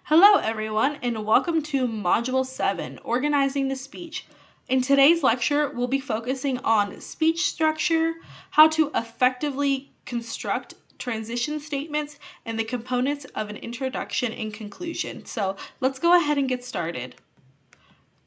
Hello, everyone, and welcome to Module 7, Organizing the Speech. In today's lecture, we'll be focusing on speech structure, how to effectively construct transition statements, and the components of an introduction and conclusion. So let's go ahead and get started.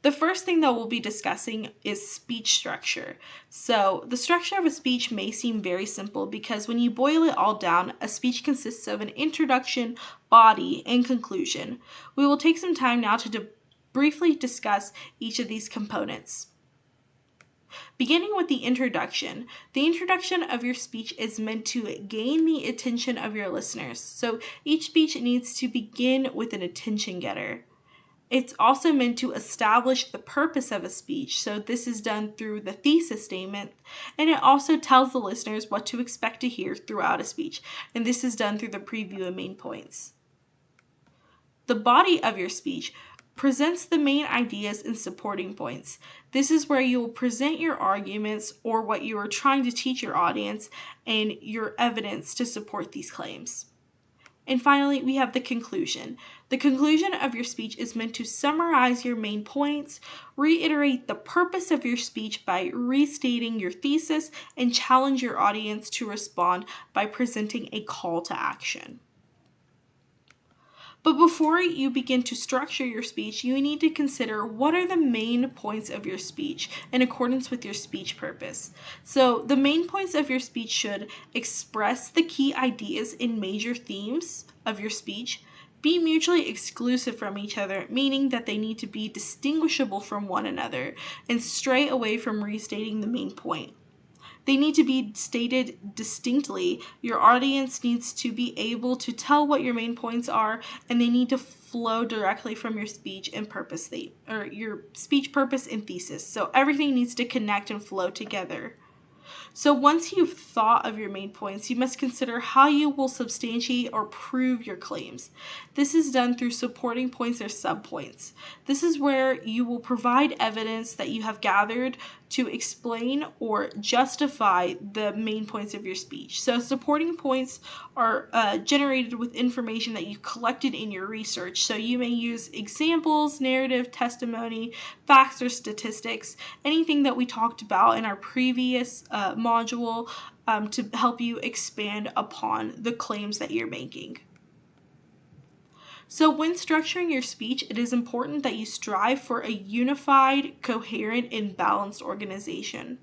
The first thing that we'll be discussing is speech structure. So the structure of a speech may seem very simple because when you boil it all down, a speech consists of an introduction, body, and conclusion. We will take some time now to briefly discuss each of these components. Beginning with the introduction of your speech is meant to gain the attention of your listeners. So each speech needs to begin with an attention getter. It's also meant to establish the purpose of a speech, so this is done through the thesis statement, and it also tells the listeners what to expect to hear throughout a speech, and this is done through the preview and main points. The body of your speech presents the main ideas and supporting points. This is where you will present your arguments or what you are trying to teach your audience and your evidence to support these claims. And finally, we have the conclusion. The conclusion of your speech is meant to summarize your main points, reiterate the purpose of your speech by restating your thesis, and challenge your audience to respond by presenting a call to action. But before you begin to structure your speech, you need to consider what are the main points of your speech in accordance with your speech purpose. So the main points of your speech should express the key ideas and major themes of your speech, be mutually exclusive from each other, meaning that they need to be distinguishable from one another, and stray away from restating the main point. They need to be stated distinctly. Your audience needs to be able to tell what your main points are, and they need to flow directly from your speech and purpose or your speech purpose and thesis. So everything needs to connect and flow together. So once you've thought of your main points, you must consider how you will substantiate or prove your claims. This is done through supporting points or subpoints. This is where you will provide evidence that you have gathered to explain or justify the main points of your speech. So supporting points are generated with information that you collected in your research. So you may use examples, narrative, testimony, facts, or statistics, anything that we talked about in our previous module to help you expand upon the claims that you're making. So when structuring your speech, it is important that you strive for a unified, coherent, and balanced organization.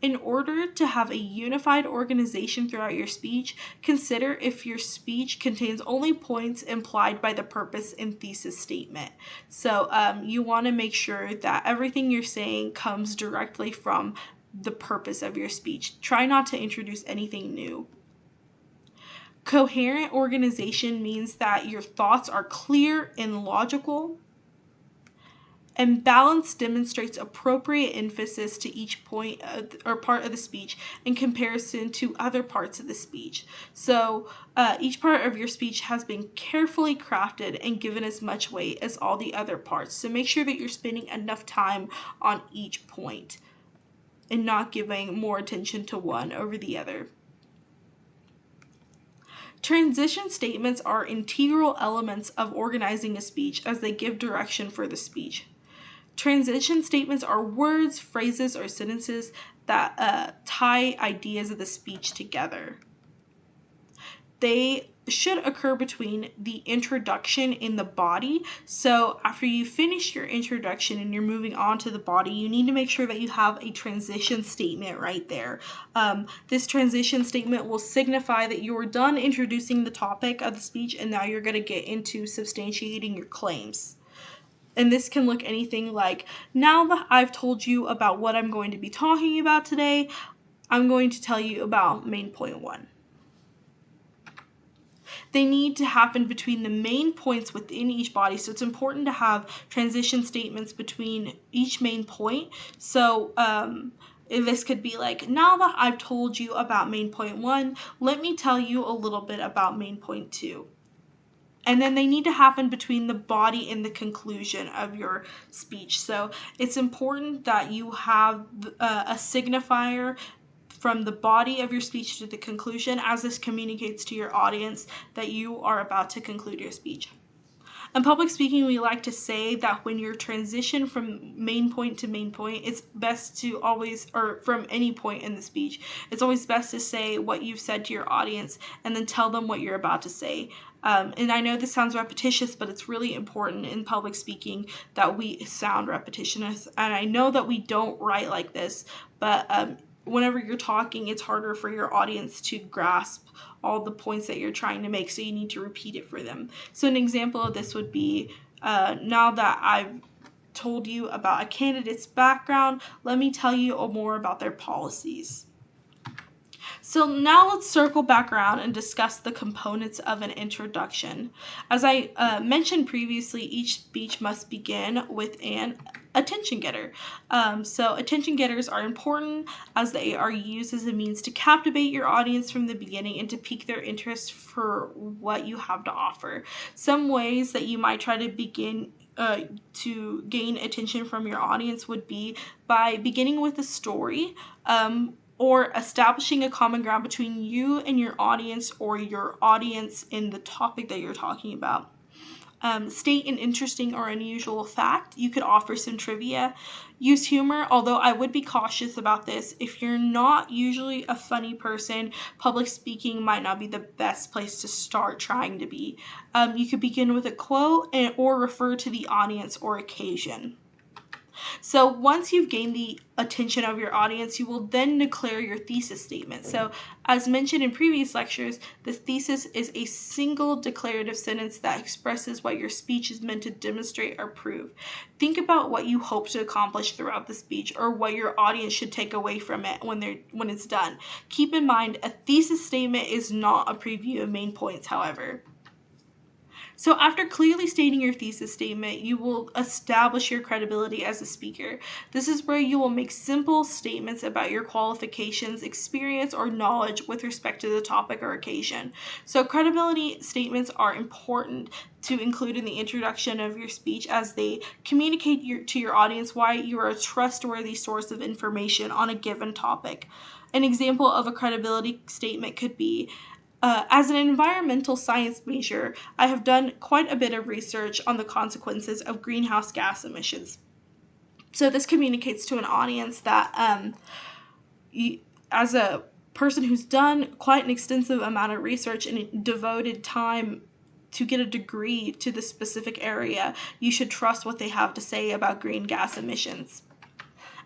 In order to have a unified organization throughout your speech, consider if your speech contains only points implied by the purpose and thesis statement. So you want to make sure that everything you're saying comes directly from the purpose of your speech. Try not to introduce anything new. Coherent organization means that your thoughts are clear and logical. And balance demonstrates appropriate emphasis to each point or part of the speech in comparison to other parts of the speech. So each part of your speech has been carefully crafted and given as much weight as all the other parts. So make sure that you're spending enough time on each point and not giving more attention to one over the other. Transition statements are integral elements of organizing a speech as they give direction for the speech. Transition statements are words, phrases, or sentences that tie ideas of the speech together. They should occur between the introduction and the body. So after you finish your introduction and you're moving on to the body, you need to make sure that you have a transition statement right there. This transition statement will signify that you're done introducing the topic of the speech and now you're going to get into substantiating your claims. And this can look anything like, now that I've told you about what I'm going to be talking about today, I'm going to tell you about main point 1. They need to happen between the main points within each body. So it's important to have transition statements between each main point. So this could be like, now that I've told you about main point 1, let me tell you a little bit about main point 2. And then they need to happen between the body and the conclusion of your speech. So it's important that you have a signifier from the body of your speech to the conclusion, as this communicates to your audience that you are about to conclude your speech. In public speaking, we like to say that when you're transition from main point to main point, it's best to always, or from any point in the speech, it's always best to say what you've said to your audience and then tell them what you're about to say. And I know this sounds repetitious, but it's really important in public speaking that we sound repetitious. And I know that we don't write like this, but whenever you're talking, it's harder for your audience to grasp all the points that you're trying to make, so you need to repeat it for them. So an example of this would be, now that I've told you about a candidate's background, let me tell you more about their policies. So now let's circle back around and discuss the components of an introduction. As I mentioned previously, each speech must begin with an attention getter. So attention getters are important as they are used as a means to captivate your audience from the beginning and to pique their interest for what you have to offer. Some ways that you might try to begin to gain attention from your audience would be by beginning with a story, or establishing a common ground between you and your audience, or your audience in the topic that you're talking about. State an interesting or unusual fact. You could offer some trivia. Use humor, although I would be cautious about this. If you're not usually a funny person, public speaking might not be the best place to start trying to be. You could begin with a quote or refer to the audience or occasion. So once you've gained the attention of your audience, you will then declare your thesis statement. So as mentioned in previous lectures, the thesis is a single declarative sentence that expresses what your speech is meant to demonstrate or prove. Think about what you hope to accomplish throughout the speech, or what your audience should take away from it when it's done. Keep in mind, a thesis statement is not a preview of main points, however. So after clearly stating your thesis statement, you will establish your credibility as a speaker. This is where you will make simple statements about your qualifications, experience, or knowledge with respect to the topic or occasion. So credibility statements are important to include in the introduction of your speech, as they communicate to your audience why you are a trustworthy source of information on a given topic. An example of a credibility statement could be, as an environmental science major, I have done quite a bit of research on the consequences of greenhouse gas emissions. So this communicates to an audience that as a person who's done quite an extensive amount of research and devoted time to get a degree to the specific area, you should trust what they have to say about green gas emissions.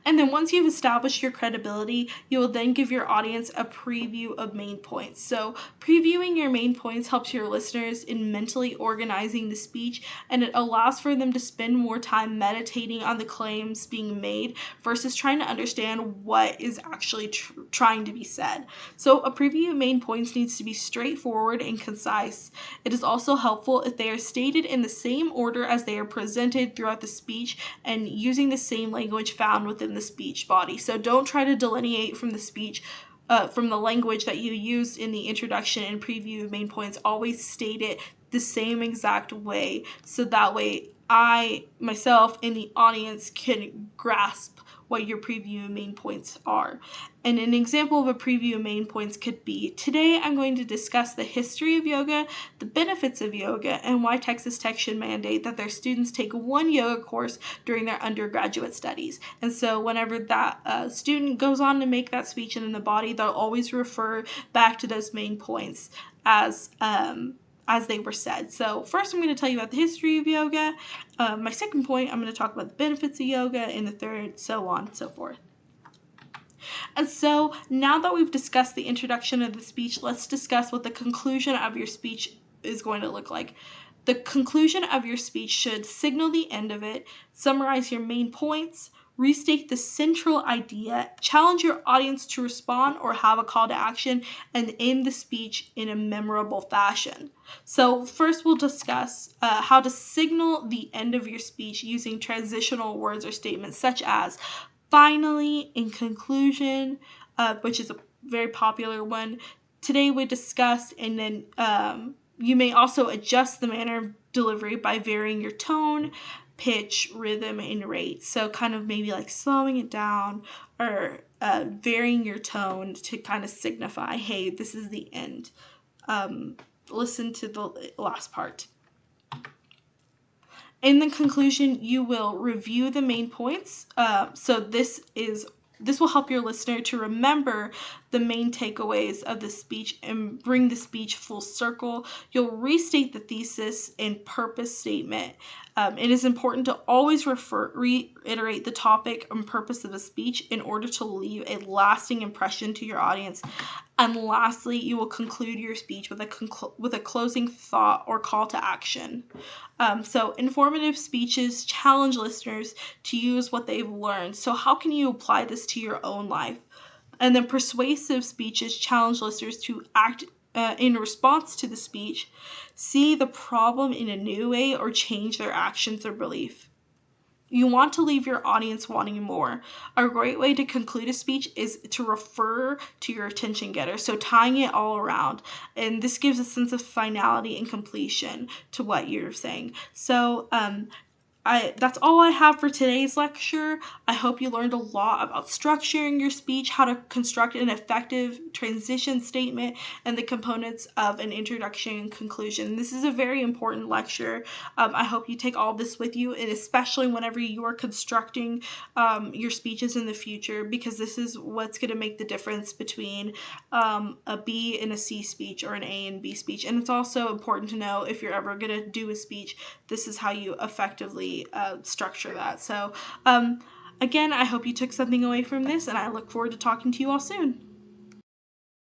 And then once you've established your credibility, you will then give your audience a preview of main points. So previewing your main points helps your listeners in mentally organizing the speech, and it allows for them to spend more time meditating on the claims being made versus trying to understand what is actually trying to be said. So a preview of main points needs to be straightforward and concise. It is also helpful if they are stated in the same order as they are presented throughout the speech and using the same language found within the speech body. So don't try to delineate from the speech, from the language that you used in the introduction and preview of main points. Always state it the same exact way, so that way I, myself, and the audience can grasp what your preview and main points are. And an example of a preview of main points could be, today I'm going to discuss the history of yoga, the benefits of yoga, and why Texas Tech should mandate that their students take one yoga course during their undergraduate studies. And so whenever that student goes on to make that speech and in the body, they'll always refer back to those main points as they were said. So first I'm going to tell you about the history of yoga. My second point, I'm going to talk about the benefits of yoga, and the third, so on and so forth. And so now that we've discussed the introduction of the speech, let's discuss what the conclusion of your speech is going to look like. The conclusion of your speech should signal the end of it, summarize your main points, restate the central idea, challenge your audience to respond or have a call to action, and end the speech in a memorable fashion. So first we'll discuss how to signal the end of your speech using transitional words or statements such as finally, in conclusion, which is a very popular one. Today we discussed, and then you may also adjust the manner of delivery by varying your tone, pitch, rhythm, and rate. So kind of maybe like slowing it down, or varying your tone to kind of signify, hey, this is the end. Listen to the last part. In the conclusion, you will review the main points. So this will help your listener to remember the main takeaways of the speech and bring the speech full circle. You'll restate the thesis and purpose statement. It is important to always reiterate the topic and purpose of a speech in order to leave a lasting impression to your audience. And lastly, you will conclude your speech with a closing thought or call to action. So informative speeches challenge listeners to use what they've learned. So how can you apply this to your own life? And then persuasive speeches challenge listeners to act in response to the speech, see the problem in a new way, or change their actions or belief. You want to leave your audience wanting more. A great way to conclude a speech is to refer to your attention getter, so tying it all around. And this gives a sense of finality and completion to what you're saying. So, that's all I have for today's lecture. I hope you learned a lot about structuring your speech, how to construct an effective transition statement, and the components of an introduction and conclusion. This is a very important lecture. I hope you take all this with you, and especially whenever you are constructing your speeches in the future, because this is what's going to make the difference between a B and a C speech or an A and B speech. And it's also important to know if you're ever going to do a speech, this is how you effectively structure that. So again, I hope you took something away from this, and I look forward to talking to you all soon.